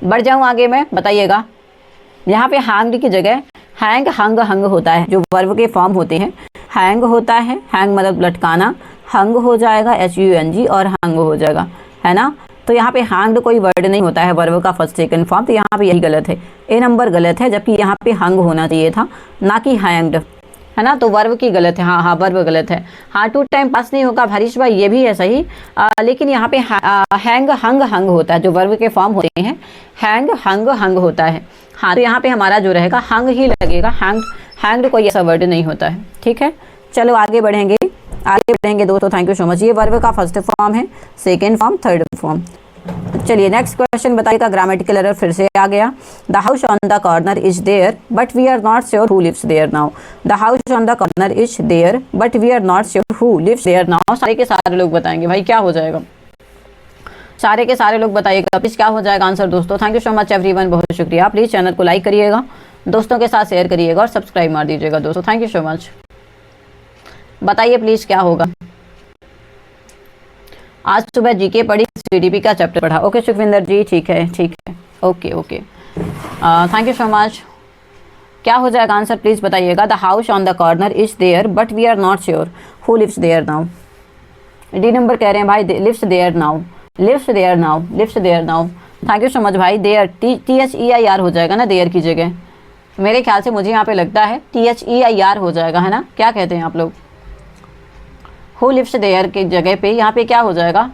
बढ़ जाऊँ आगे मैं, बताइएगा। यहाँ पे हैंग्ड की जगह हैंग, हंग, हंग होता है, जो वर्ब के फॉर्म होते हैं। हैंग होता है, हैंग मतलब लटकाना, हंग हो जाएगा HUNG और हंग हो जाएगा, है ना। तो यहाँ पे हैंग्ड कोई वर्ड नहीं होता है वर्ब का फर्स्ट सेकंड फॉर्म, तो यहाँ पे यही गलत है, ए नंबर गलत है, जबकि यहाँ पे हंग होना चाहिए था, ना कि हैंग्ड, है ना। तो वर्ब की गलत है, हाँ हाँ वर्ब गलत है। हाँ टू टाइम पास नहीं होगा हरीश भाई, ये भी है सही, लेकिन यहाँ पे हैंग, हंग, हंग होता है, जो वर्ब के फॉर्म होते हैं हैंग, हंग, हंग होता है। हाँ तो यहाँ पे हमारा जो रहेगा हंग ही लगेगा, हैंग, हैंग्ड कोई ऐसा वर्ड नहीं होता है, ठीक है। चलो आगे बढ़ेंगे, आगे बढ़ेंगे दोस्तों, थैंक यू सो मच। ये वर्ब का फर्स्ट फॉर्म है, सेकेंड फॉर्म, थर्ड फॉर्म। चलिए नेक्स्ट क्वेश्चन बताइएगा। ग्रामेटिकल एरर फिर से आ गया। The house on the corner is there but we are not sure who lives there now. The house on the corner is there but we are not sure who lives there now. सारे के सारे लोग बताएंगे भाई क्या हो जाएगा, सारे के सारे लोग बताइएगा प्लीज क्या हो जाएगा आंसर दोस्तों। Thank you so much everyone, बहुत शुक्रिया। प्लीज चैनल को लाइक करिएगा, दोस्तों के साथ शेयर करिएगा और सब्सक्राइब मार दीजिएगा दोस्तों। Thank you so much. बताइए प्लीज क्या होगा। आज सुबह जीके पढ़ी, CDP का चैप्टर पढ़ा। ओके सुखविंदर जी, ठीक है ठीक है, okay okay, thank you so much. क्या हो जाएगा आंसर प्लीज बताइएगा। The house on the corner is there but we are not sure who lives there now. D number कह रहे हैं भाई lives there now, lives there now, lives there now. Thank you so much भाई। There THEIR हो जाएगा ना there की जगह, मेरे ख्याल से मुझे यहाँ पे लगता है THEIR हो जाएगा, है ना। क्या कहते हैं आप लोग? हु लिव्स देयर की जगह पे यहाँ पे क्या हो जाएगा?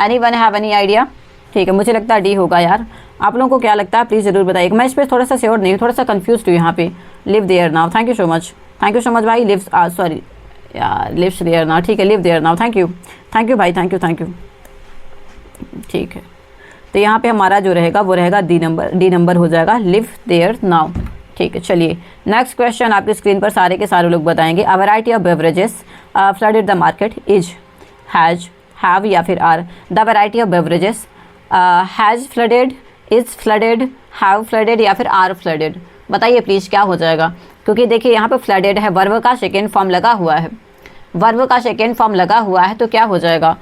Anyone have any idea? ठीक है, मुझे लगता है डी होगा यार, आप लोगों को क्या लगता है प्लीज़ ज़रूर बताइएगा। मैं इस पर थोड़ा सा श्योर नहीं हूँ, थोड़ा सा कंफ्यूज हूँ यहाँ पे। Live there now, thank you so much, thank you so much भाई। लिव्स सॉरी यार, लिव्स देयर नाउ, ठीक है, live there now, thank you भाई, थैंक यू, ठीक है। तो यहाँ पे हमारा जो रहेगा वो रहेगा डी नंबर हो जाएगा, लिव देयर नाउ, ठीक है। चलिए नेक्स्ट क्वेश्चन आपकी स्क्रीन पर सारे के सारे लोग बताएंगे। A variety of beverages flooded the market is, has, have या फिर are. The variety of beverages has flooded, is flooded, have flooded या फिर आर फ्लडेड। बताइए प्लीज़ क्या हो जाएगा, क्योंकि देखिए यहाँ पे फ्लडेड है, वर्ब का सेकेंड फॉर्म लगा हुआ है, वर्ब का सेकेंड फॉर्म लगा हुआ है, तो क्या हो जाएगा?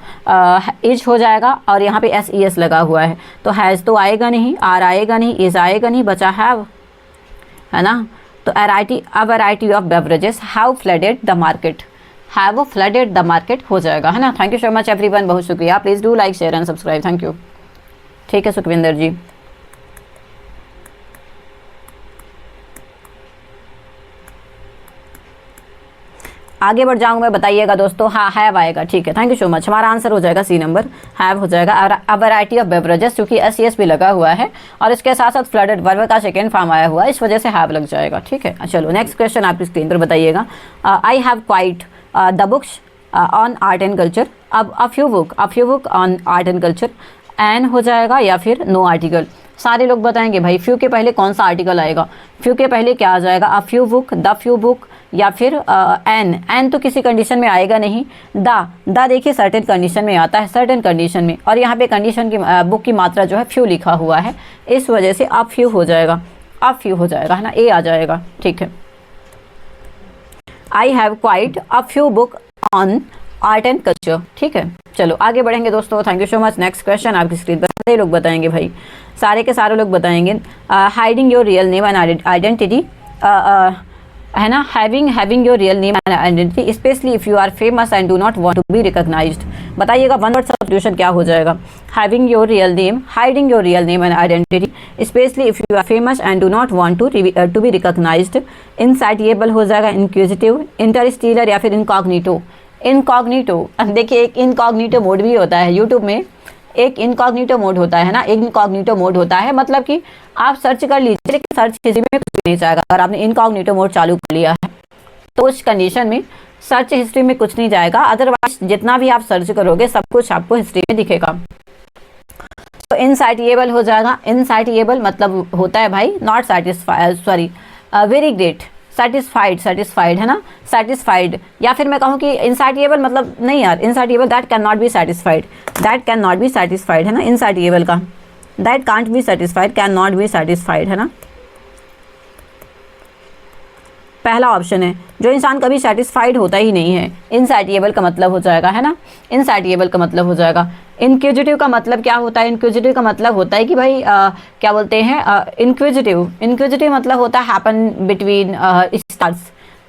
इज हो जाएगा और यहाँ पे SES लगा हुआ है, तो हैज़ तो आएगा नहीं, आर आएगा नहीं, इज आएगा नहीं, बचा हैव, है ना। तो अ variety of beverages have flooded the market, have flooded the market हो जाएगा, है ना। Thank you so much everyone, बहुत शुक्रिया। Please do like share and subscribe, thank you. ठीक है सुखविंदर जी। आगे बढ़ जाऊंगा मैं, बताइएगा दोस्तों। हाँ हैव आएगा, ठीक है, थैंक यू सो मच। हमारा आंसर हो जाएगा सी नंबर, हैव हो जाएगा। अ वैरायटी ऑफ बेवरेजेस, क्योंकि SES भी लगा हुआ है और इसके साथ साथ फ्लडेड वर्ब का सेकेंड फॉर्म आया हुआ है, इस वजह से हैव लग जाएगा, ठीक है। चलो नेक्स्ट क्वेश्चन आपकी स्क्रीन पर बताइएगा। I have quite the books on art and culture. अब a few book on art and culture, an हो जाएगा या फिर नो आर्टिकल। सारे लोग बताएंगे भाई फ्यू के पहले कौन सा आर्टिकल आएगा, फ्यू के पहले क्या आ जाएगा? अ few book, the few book या फिर एन तो किसी कंडीशन में आएगा नहीं। द देखिए सर्टेन कंडीशन में आता है, सर्टेन कंडीशन में, और यहाँ पे कंडीशन की बुक की मात्रा जो है फ्यू लिखा हुआ है, इस वजह से अ फ्यू हो जाएगा, अ फ्यू हो जाएगा, है ना, ए आ जाएगा, ठीक है। आई have quite a few book on art and culture, ठीक है। चलो आगे बढ़ेंगे दोस्तों, thank you so much. Next question आपकी स्क्रीन पर सारे लोग बताएंगे भाई, सारे के सारे लोग बताएंगे। Hiding your real name and identity, है ना, having your real name and identity specially if you are famous and do not want to be recognised. बताइएगा वन वर्ड सब्स्टिट्यूशन क्या हो जाएगा? Having your real name, hiding your real name and identity specially if you are famous and do not want to be recognised. Insatiable हो जाएगा, inquisitive, Interstellar या फिर incognito. Incognito, देखिए एक इनकॉग्निटो मोड भी होता है यूट्यूब में, एक इनकॉग्निटो मोड होता है ना, एक इनकॉग्निटो मोड होता है, मतलब कि आप सर्च कर लीजिए लेकिन सर्च हिस्ट्री में कुछ नहीं जाएगा। अगर आपने इनकॉग्निटो मोड चालू कर लिया है तो उस कंडीशन में सर्च हिस्ट्री में कुछ नहीं जाएगा, अदरवाइज जितना भी आप सर्च करोगे सब कुछ आपको हिस्ट्री में दिखेगा। तो इनसाइटिएबल हो जाएगा, इनसाइटिएबल मतलब होता है भाई not satisfied, sorry very great, satisfied है ना, सेटिस्फाइड। या फिर मैं कहूँ कि इनसैटिएबल, मतलब नहीं यार, insatiable that can not be satisfied, that can not be satisfied है ना, इनसैटिएबल का that can't be satisfied, can not be satisfied है ना, पहला ऑप्शन है। जो इंसान कभी सेटिस्फाइड होता ही नहीं है, इनसैटिएबल का मतलब हो जाएगा है ना, इनसैटिएबल का मतलब हो जाएगा। इनक्विजिटिव का मतलब क्या होता है? इनक्विजिटिव का मतलब होता है कि भाई क्या बोलते हैं, इनक्विजिटिव मतलब होता है हैपन बिटवीन स्टार्स,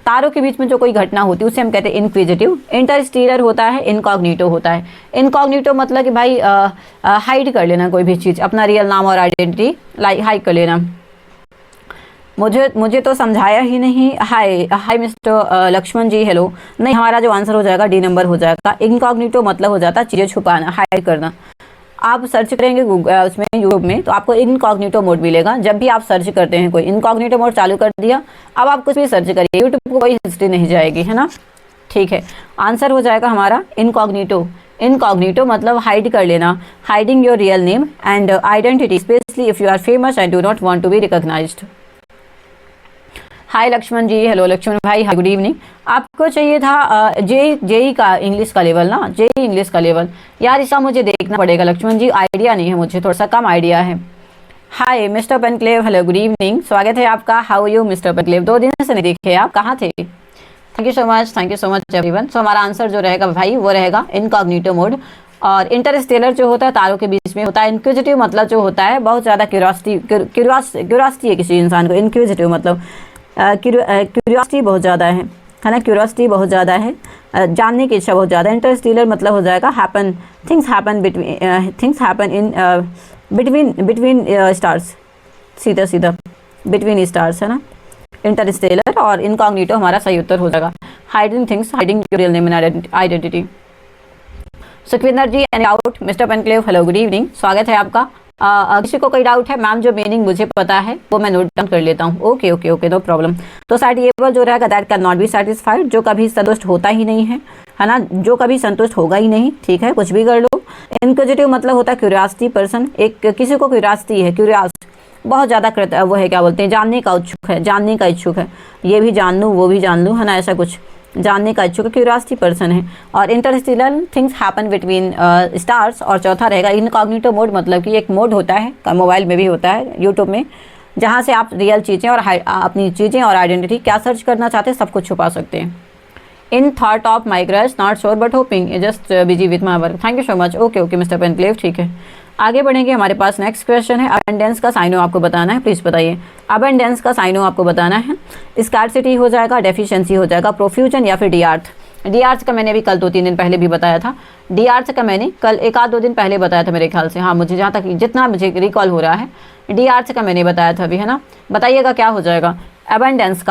तारों के बीच में जो कोई घटना होती है उसे हम कहते हैं इनक्विजिटिव। इंटरस्टेलर होता है, इनकॉग्निटो होता है। इनकॉग्निटो मतलब कि भाई हाइड कर लेना कोई भी चीज़, अपना रियल नाम और आइडेंटिटी हाइड कर लेना। मुझे तो समझाया ही नहीं। हाय मिस्टर लक्ष्मण जी, हेलो। नहीं, हमारा जो आंसर हो जाएगा डी नंबर हो जाएगा। इनकॉग्निटो मतलब हो जाता है चीज़ें छुपाना, हाइड करना। आप सर्च करेंगे उसमें यूट्यूब में तो आपको इनकॉग्निटो मोड मिलेगा। जब भी आप सर्च करते हैं, कोई इनकॉग्निटो मोड चालू कर दिया, अब आप कुछ भी सर्च करिए, यूट्यूब को कोई हिस्ट्री नहीं जाएगी है ना, ठीक है। आंसर हो जाएगा हमारा इनकॉग्निटो। इनकॉग्निटो मतलब हाइड कर लेना, hiding your real name and identity, specially if you are famous and do not want to be recognised. Hi Laxman ji, hello Laxman भाई, हाय गुड इवनिंग। आपको चाहिए था जेई का इंग्लिश का लेवल ना, जेई इंग्लिश का लेवल। यार इसका मुझे देखना पड़ेगा लक्ष्मण जी, आइडिया नहीं है मुझे, थोड़ा सा कम आइडिया है। Hi mister Penclave, hello good evening, स्वागत है आपका। How you mister पेनक्लेव? 2 दिन से नहीं देखे आप, कहाँ थे? Thank you so much everyone. So हमारा आंसर जो रहेगा भाई वो रहेगा इनकॉग्निटो मोड। और इंटरस्टेलर जो होता है तारों के बीच में होता है। इनक्विजिटिव मतलब जो होता है बहुत ज़्यादा क्यूरियोसिटी है किसी इंसान को। इनक्विजिटिव मतलब क्यूरियोसिटी बहुत ज़्यादा है ना, क्यूरियोसिटी बहुत ज़्यादा है, जानने की इच्छा बहुत ज़्यादा है। इंटरस्टेलर मतलब हो जाएगा happen, things happen in between stars, सीधा बिटवीन स्टार्स है ना, इंटरस्टेलर। और इनकॉग्निटो हमारा सही उत्तर हो जाएगा। Hiding things, hiding your real name and identity. Sukhvinder ji, any doubt? Mister Penclave, hello good evening, स्वागत है आपका। किसी को कोई डाउट है? मैम जो मीनिंग मुझे पता है वो मैं नोट डाउन कर लेता हूँ। Okay no problem. तो सेटिएबल जो रहेगा that can not be satisfied, जो कभी संतुष्ट होता ही नहीं है ना, जो कभी संतुष्ट होगा ही नहीं, ठीक है, कुछ भी कर लो। इनक्विजिटिव मतलब होता है क्यूरियोसिटी पर्सन, एक किसी को क्यूरियोसिटी है, बहुत ज़्यादा वो है, क्या बोलते हैं, जानने का इच्छुक है, ये भी जान लूँ वो भी जान लूँ है ना, ऐसा कुछ जानने का इच्छुक, क्यूरियोसिटी पर्सन है। और Interstellar things happen between stars. और चौथा रहेगा इनकॉग्निटो मोड, मतलब कि एक मोड होता है, मोबाइल में भी होता है, यूट्यूब में, जहाँ से आप रियल चीज़ें और अपनी चीज़ें और आइडेंटिटी क्या सर्च करना चाहते हैं सब कुछ छुपा सकते हैं। In thought of my crush, not sure but hoping, just busy with my work. Thank you so much. Okay mister Penclave, ठीक है। आगे बढ़ेंगे, हमारे पास नेक्स्ट क्वेश्चन है। अबेंडेंस का साइनो आपको बताना है, प्लीज़ बताइए। अबेंडेंस का साइनो आपको बताना है। स्कार्सिटी हो जाएगा, डेफिशिएंसी हो जाएगा, प्रोफ्यूजन या फिर डीआर्थ। डीआर्थ का मैंने अभी कल 2-3 दिन पहले भी बताया था। डीआर्थ का मैंने कल 1-2 दिन पहले बताया था मेरे ख्याल से, हाँ, मुझे जहाँ तक जितना मुझे रिकॉल हो रहा है डीआर्थ का मैंने बताया था अभी, है ना। बताइएगा क्या हो जाएगा अबेंडेंस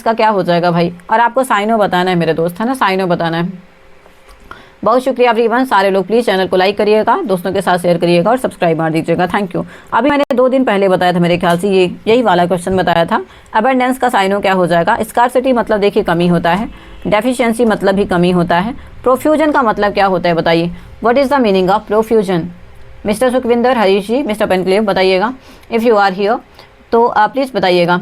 का क्या हो जाएगा भाई। और आपको साइनो बताना है मेरे दोस्त, है ना, साइनो बताना है। बहुत शुक्रिया एवरीवन, सारे लोग प्लीज़ चैनल को लाइक करिएगा, दोस्तों के साथ शेयर करिएगा और सब्सक्राइब मार दीजिएगा। Thank you. अभी मैंने 2 दिन पहले बताया था मेरे ख्याल से, यही वाला क्वेश्चन बताया था। अबेंडेंस का साइनो क्या हो जाएगा? स्कार्सिटी मतलब देखिए कमी होता है, डेफिशिएंसी मतलब भी कमी होता है, प्रोफ्यूजन का मतलब क्या होता है बताइए। What is the meaning of profusion? Mister Sukhvinder, Harish ji, mister Penclave बताइएगा इफ़ यू आर हियर, तो प्लीज़ बताइएगा।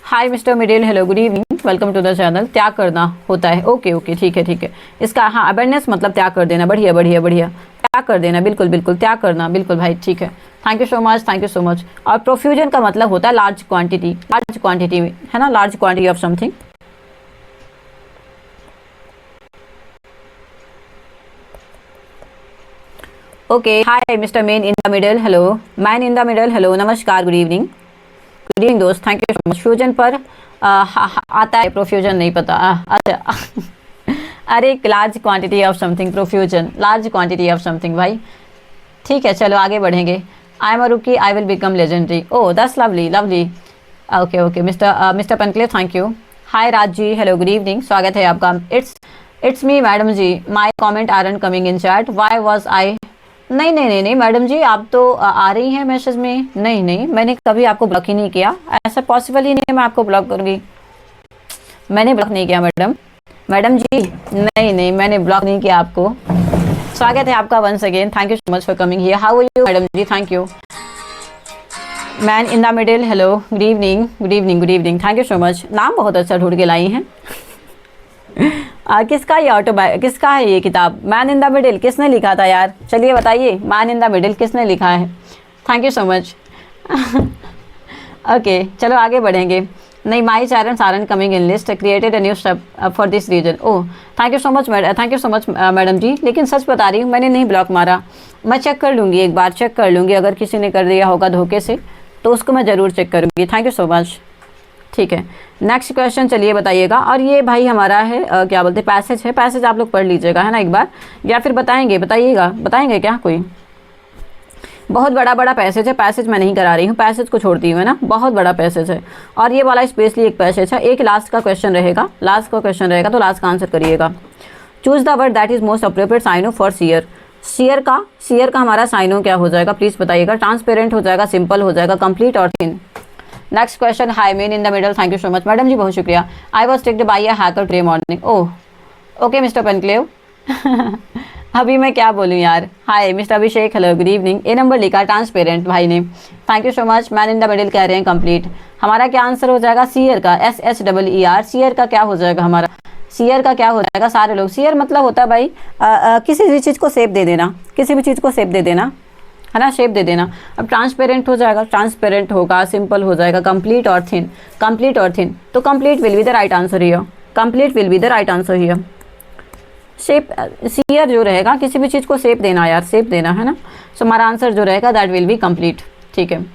Hi mister Middle, hello good evening, welcome to the channel. त्याग करना होता है, ओके ठीक है। इसका हाँ, अवेयरनेस मतलब त्याग कर देना, बढ़िया, त्याग कर देना, बिल्कुल त्याग करना, बिल्कुल भाई, ठीक है। Thank you so much. और प्रोफ्यूजन का मतलब होता है लार्ज क्वांटिटी है ना, large quantity of something. Okay, hi mister man in the middle, hello, man in the middle, hello, नमस्कार, गुड इवनिंग दोस्त, thank you so much. Fusion पर आता है, प्रोफ्यूजन नहीं पता। अच्छा अरे large quantity of something, profusion, large quantity of something भाई, ठीक है। चलो आगे बढ़ेंगे। आई am a rookie, I will become legendary. Oh that's lovely. Okay mister Penclave, thank you. Hi Raj ji, hello good evening, स्वागत है आपका। It's me madam ji, my comment aren't coming in chat, why was I. नहीं madam जी, आप तो आ रही हैं message में। नहीं, मैंने कभी आपको ब्लॉक ही नहीं किया, ऐसा पॉसिबल ही नहीं है मैं आपको ब्लॉक करूँगी। मैंने ब्लॉक नहीं किया मैडम जी, नहीं, मैंने ब्लॉक नहीं किया आपको। स्वागत है आपका once again, thank you so much for coming here. How are you madam ji? Thank you. Man in the middle, hello, good evening, good evening, good evening, thank you so much. नाम बहुत अच्छा ढूंढ के लाई हैं। किसका ये किसका है ये किताब, मैन इन द मिडिल, किसने लिखा था यार? चलिए बताइए, मैन इन द मिडिल किसने लिखा है? Thank you so much. Okay, चलो आगे बढ़ेंगे। नहीं, माई चैरन सारन coming in list, created a new step for this reason. ओह, thank you so much thank you so much madam ji. लेकिन सच बता रही हूँ, मैंने नहीं ब्लॉक मारा। मैं चेक कर लूँगी, एक बार चेक कर लूँगी, अगर किसी ने कर दिया होगा धोखे से तो उसको मैं ज़रूर चेक करूँगी। Thank you so much. ठीक है, नेक्स्ट क्वेश्चन चलिए बताइएगा। और ये भाई हमारा है क्या बोलते हैं, पैसेज है। पैसेज आप लोग पढ़ लीजिएगा, है ना, एक बार, या फिर बताएंगे, बताइएगा, बताएंगे क्या कोई? बहुत बड़ा बड़ा पैसेज है। पैसेज मैं नहीं करा रही हूँ, पैसेज को छोड़ती हूँ, है ना, बहुत बड़ा पैसेज है। और ये वाला स्पेशली एक पैसेज है। एक लास्ट का क्वेश्चन रहेगा, लास्ट का क्वेश्चन रहेगा, तो लास्ट का आंसर करिएगा। Choose the word that is most appropriate synonym for sheer. Sheer का हमारा साइनो क्या हो जाएगा, प्लीज़ बताइएगा। ट्रांसपेरेंट हो जाएगा, सिंपल हो जाएगा, कंप्लीट और thin. Next question, hi man in the middle, thank you so much madam ji, बहुत शुक्रिया। I was tacked by a hacker today morning. Oh, okay mister Penclave. अभी मैं क्या बोलूँ यार। Hi mister Abhishek, hello, good evening. A number लिखा, transparent भाई ने, thank you so much. Man in the middle कह रहे हैं, कंप्लीट। हमारा क्या आंसर हो जाएगा? सीयर का, SHEER। सीयर का क्या हो जाएगा हमारा? सीयर का क्या हो जाएगा? सारे लोग, सीयर मतलब होता है भाई किसी भी चीज़ को शेप दे देना, किसी भी चीज़ को शेप दे देना, है ना, शेप दे देना। अब ट्रांसपेरेंट हो जाएगा, ट्रांसपेरेंट होगा, सिंपल हो जाएगा, कंप्लीट और थिन, कंप्लीट और थिन। तो complete will be the right answer here, complete will be the right answer here. Shape, sheer जो रहेगा, किसी भी चीज़ को शेप देना यार, शेप देना, है ना। सो हमारा आंसर जो रहेगा दैट विल बी कंप्लीट। ठीक है,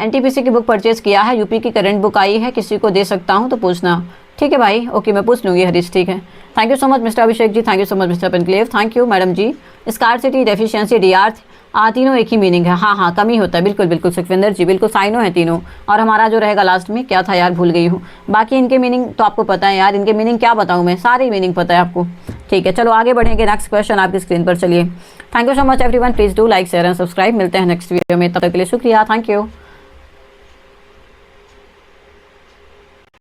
NTPC की बुक परचेज किया है, यूपी की करंट बुक आई है, किसी को दे सकता हूँ तो पूछना। ठीक है भाई, ओके, मैं पूछ लूँगी हरीश। ठीक है, thank you so much mister Abhishek ji, thank you so much mister Penclave, thank you madam ji. Scarcity, deficiency, dearth, तीनों एक ही मीनिंग है। हाँ हाँ, कमी होता है, बिल्कुल बिल्कुल सुखविंदर जी, बिल्कुल साइनो है तीनों। और हमारा जो रहेगा लास्ट में क्या था यार, भूल गई हूँ। बाकी इनके मीनिंग तो आपको पता है यार, इनके मीनिंग क्या बताऊँ मैं, सारे मीनिंग पता है आपको। ठीक है, चलो आगे बढ़ेंगे। नेक्स्ट क्वेश्चन आपकी स्क्रीन पर, चलिए। Thank you so much everyone, please do like share and subscribe. मिलते हैं नेक्स्ट वीडियो में, तब तक के लिए शुक्रिया, थैंक यू।